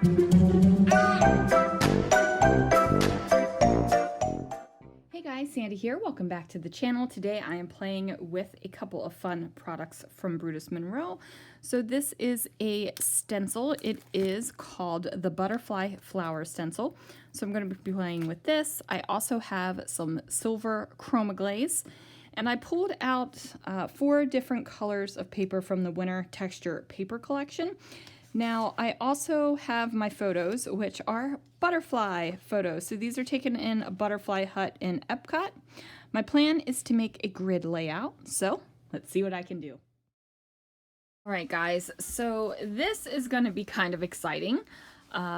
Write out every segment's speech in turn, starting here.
Hey guys, Sandy here. Welcome back to the channel. Today I am playing with a couple of fun products from Brutus Monroe. So this is a stencil. It is called the Butterfly Flower Stencil. So I'm going to be playing with this. I also have some silver Chroma Glaze. And I pulled out 4 different colors of paper from the Winter Texture Paper Collection. Now, I also have my photos, which are butterfly photos. So these are taken in a butterfly hut in Epcot. My plan is to make a grid layout, so let's see what I can do. All right, guys, so this is going to be kind of exciting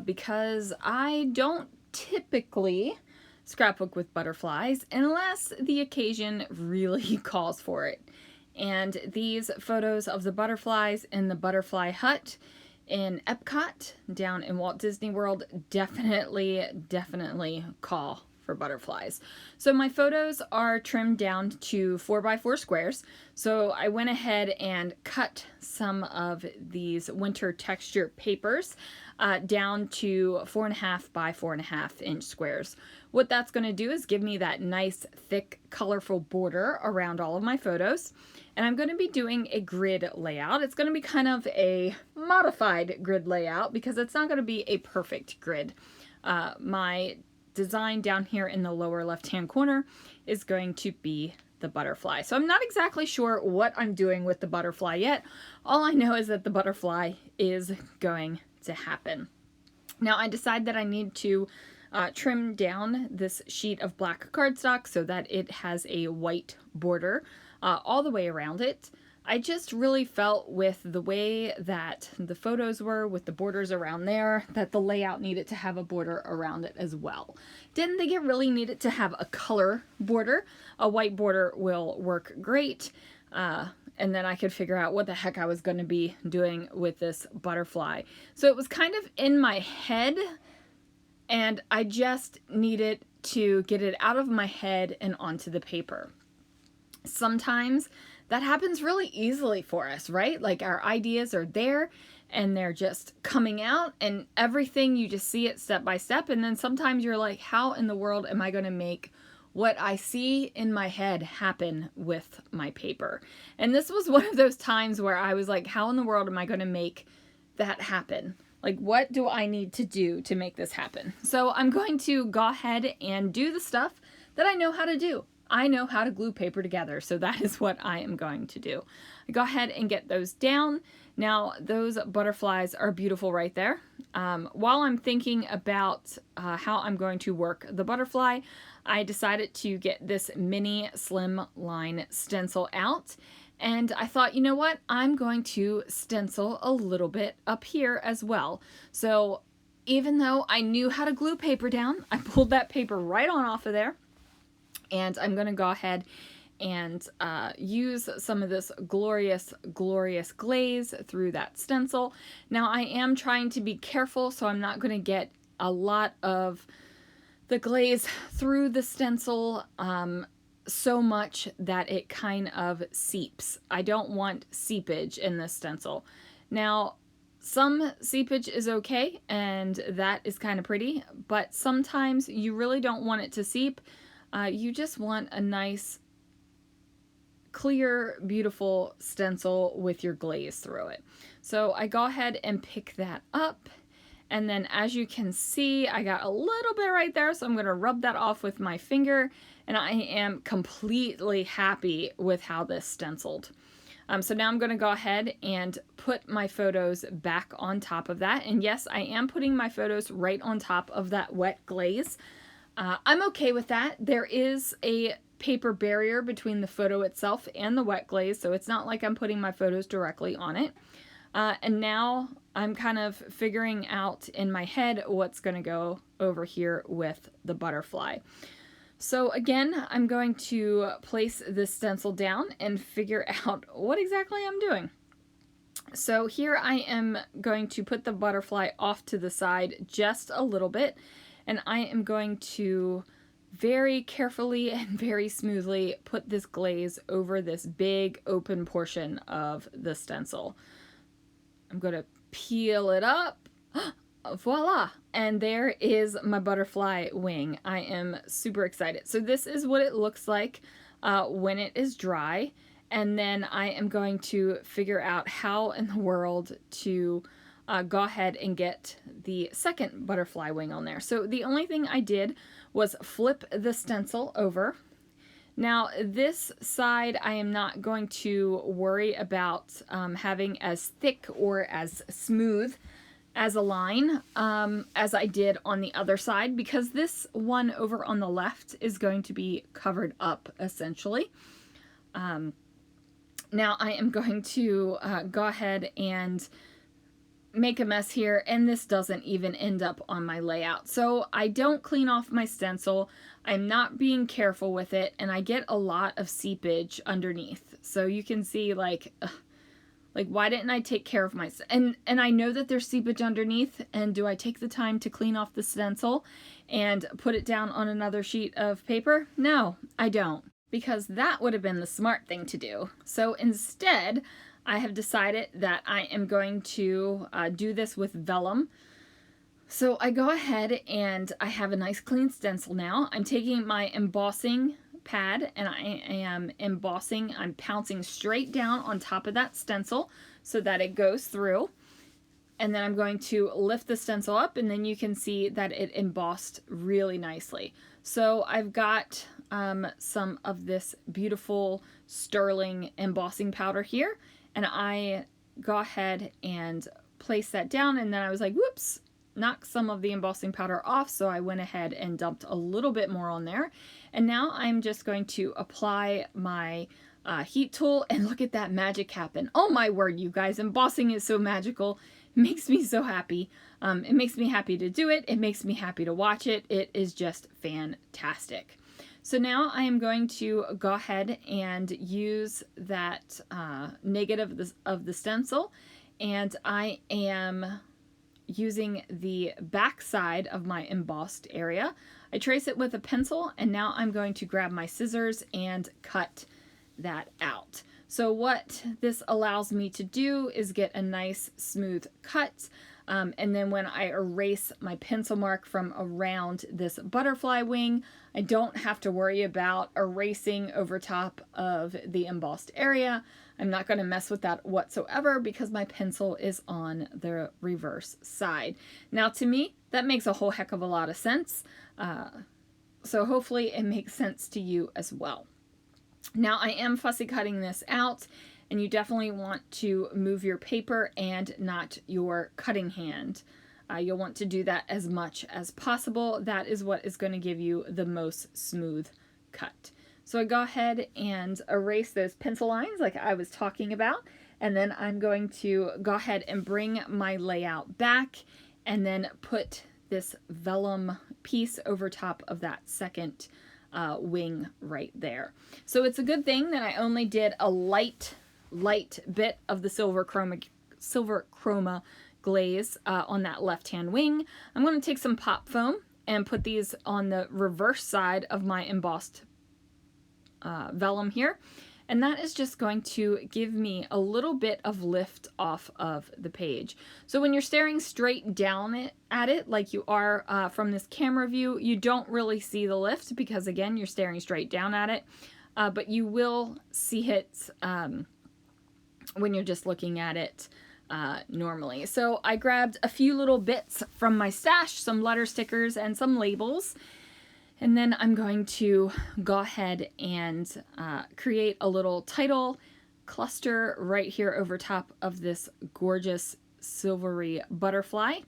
because I don't typically scrapbook with butterflies unless the occasion really calls for it. And these photos of the butterflies in the butterfly hut in Epcot down in Walt Disney World definitely call for butterflies. So my photos are trimmed down to 4x4 squares. So I went ahead and cut some of these winter texture papers down to 4.5 by 4.5 inch squares. What that's going to do is give me that nice thick colorful border around all of my photos. And I'm going to be doing a grid layout. It's going to be kind of a modified grid layout because it's not going to be a perfect grid. My design down here in the lower left-hand corner is going to be the butterfly. So I'm not exactly sure what I'm doing with the butterfly yet. All I know is that the butterfly is going to happen. Now I decide that I need to trim down this sheet of black cardstock so that it has a white border all the way around it. I just really felt with the way that the photos were with the borders around there that the layout needed to have a border around it as well. Didn't think it really needed to have a color border. A white border will work great. And then I could figure out what the heck I was going to be doing with this butterfly. So it was kind of in my head and I just needed to get it out of my head and onto the paper. Sometimes that happens really easily for us, right? Like our ideas are there and they're just coming out and everything, you just see it step by step. And then sometimes you're like, how in the world am I going to make what I see in my head happen with my paper? And this was one of those times where I was like, how in the world am I going to make that happen? Like, what do I need to do to make this happen? So I'm going to go ahead and do the stuff that I know how to do. I know how to glue paper together, so that is what I am going to do. I go ahead and get those down. Now, those butterflies are beautiful right there. While I'm thinking about how I'm going to work the butterfly, I decided to get this mini slim line stencil out. And I thought, you know what? I'm going to stencil a little bit up here as well. So even though I knew how to glue paper down, I pulled that paper right on off of there. And I'm going to go ahead and use some of this glorious glaze through that stencil. Now I am trying to be careful, so I'm not going to get a lot of the glaze through the stencil so much that it kind of seeps. I don't want seepage in this stencil. Now, some seepage is okay, and that is kind of pretty, but sometimes you really don't want it to seep. You just want a nice, clear, beautiful stencil with your glaze through it. So I go ahead and pick that up. And then as you can see, I got a little bit right there. So I'm going to rub that off with my finger. And I am completely happy with how this stenciled. So now I'm going to go ahead and put my photos back on top of that. And yes, I am putting my photos right on top of that wet glaze. I'm okay with that. There is a paper barrier between the photo itself and the wet glaze, so it's not like I'm putting my photos directly on it. And now I'm kind of figuring out in my head what's going to go over here with the butterfly. So again, I'm going to place this stencil down and figure out what exactly I'm doing. So here I am going to put the butterfly off to the side just a little bit. And I am going to very carefully and very smoothly put this glaze over this big open portion of the stencil. I'm going to peel it up. voila! And there is my butterfly wing. I am super excited. So this is what it looks like when it is dry. And then I am going to figure out how in the world to go ahead and get the second butterfly wing on there. So the only thing I did was flip the stencil over. Now this side I am not going to worry about having as thick or as smooth as a line as I did on the other side, because this one over on the left is going to be covered up essentially. Now I am going to go ahead and make a mess here, and this doesn't even end up on my layout. So I don't clean off my stencil. I'm not being careful with it, and I get a lot of seepage underneath. So you can see like why didn't I take care of my, and I know that there's seepage underneath, and do I take the time to clean off the stencil and put it down on another sheet of paper? No, I don't, because that would have been the smart thing to do. So instead, I have decided that I am going to do this with vellum. So I go ahead and I have a nice clean stencil now. I'm taking my embossing pad and I am embossing. I'm pouncing straight down on top of that stencil so that it goes through. And then I'm going to lift the stencil up, and then you can see that it embossed really nicely. So I've got some of this beautiful sterling embossing powder here, and I go ahead and place that down, and then I was like, whoops, knock some of the embossing powder off, so I went ahead and dumped a little bit more on there. And now I'm just going to apply my heat tool, and look at that magic happen. Oh my word, you guys, embossing is so magical. It makes me so happy. It makes me happy to do it. It makes me happy to watch it. It is just fantastic. So now I am going to go ahead and use that negative of the stencil, and I am using the back side of my embossed area. I trace it with a pencil, and now I'm going to grab my scissors and cut that out. So what this allows me to do is get a nice smooth cut. And then when I erase my pencil mark from around this butterfly wing, I don't have to worry about erasing over top of the embossed area. I'm not going to mess with that whatsoever because my pencil is on the reverse side. Now to me, that makes a whole heck of a lot of sense. So hopefully it makes sense to you as well. Now I am fussy cutting this out, and you definitely want to move your paper and not your cutting hand. You'll want to do that as much as possible. That is what is going to give you the most smooth cut. So I go ahead and erase those pencil lines like I was talking about, and then I'm going to go ahead and bring my layout back and then put this vellum piece over top of that second wing right there. So it's a good thing that I only did a light bit of the silver chroma glaze on that left-hand wing. I'm going to take some pop foam and put these on the reverse side of my embossed vellum here, and that is just going to give me a little bit of lift off of the page. So when you're staring straight down at it like you are from this camera view, you don't really see the lift because again you're staring straight down at it, but you will see it when you're just looking at it normally. So I grabbed a few little bits from my stash, some letter stickers and some labels, and then I'm going to go ahead and create a little title cluster right here over top of this gorgeous silvery butterfly.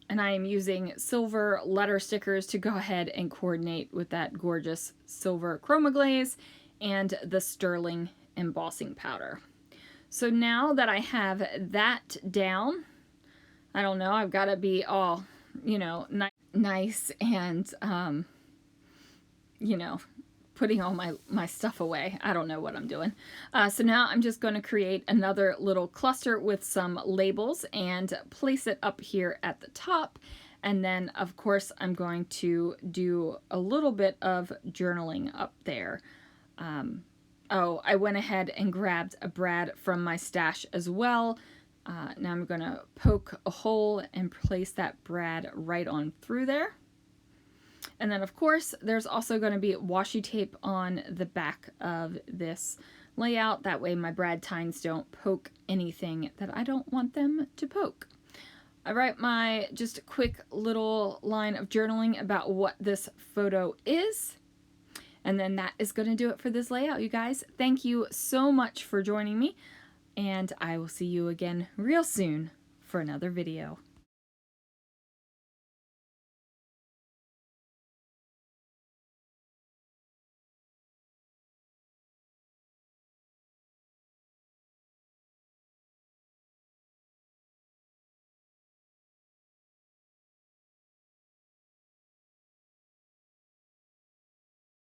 And I am using silver letter stickers to go ahead and coordinate with that gorgeous silver chroma glaze and the sterling embossing powder. So now that I have that down, I don't know, I've got to be all, you know, nice and, you know, putting all my stuff away. I don't know what I'm doing. So now I'm just going to create another little cluster with some labels and place it up here at the top. And then, of course, I'm going to do a little bit of journaling up there. Oh, I went ahead and grabbed a brad from my stash as well Now I'm going to poke a hole and place that brad right on through there. And then of course there's also going to be washi tape on the back of this layout. That way my brad tines don't poke anything that I don't want them to poke. I write my just a quick little line of journaling about what this photo is. And then that is going to do it for this layout, you guys. Thank you so much for joining me, and I will see you again real soon for another video.